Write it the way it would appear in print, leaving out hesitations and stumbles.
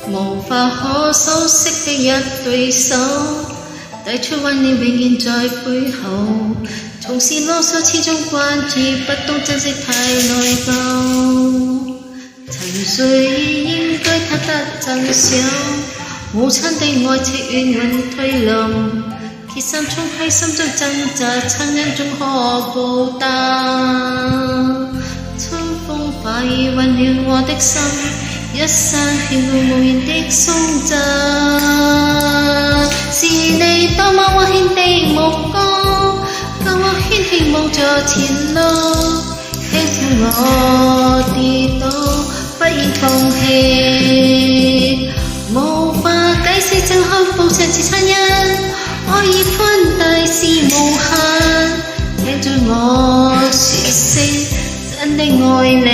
無法可修飾的一對手，帶出溫暖永遠在背後。從事囉嗦始終關注，不懂珍惜太內疚。沉睡應該他得真相，母親的愛戚怨恨推冧，鐵心衝開心中掙扎，親恩終可報答。春風化雨溫暖我的心，一山獻愛無言的鬆贈。是你多麼溫馨的目光，教我牽起望着前路，輕輕我跌倒，不言放棄。無法解釋怎可報上次親恩，愛意寬大是無限，聽着我説聲真的愛你。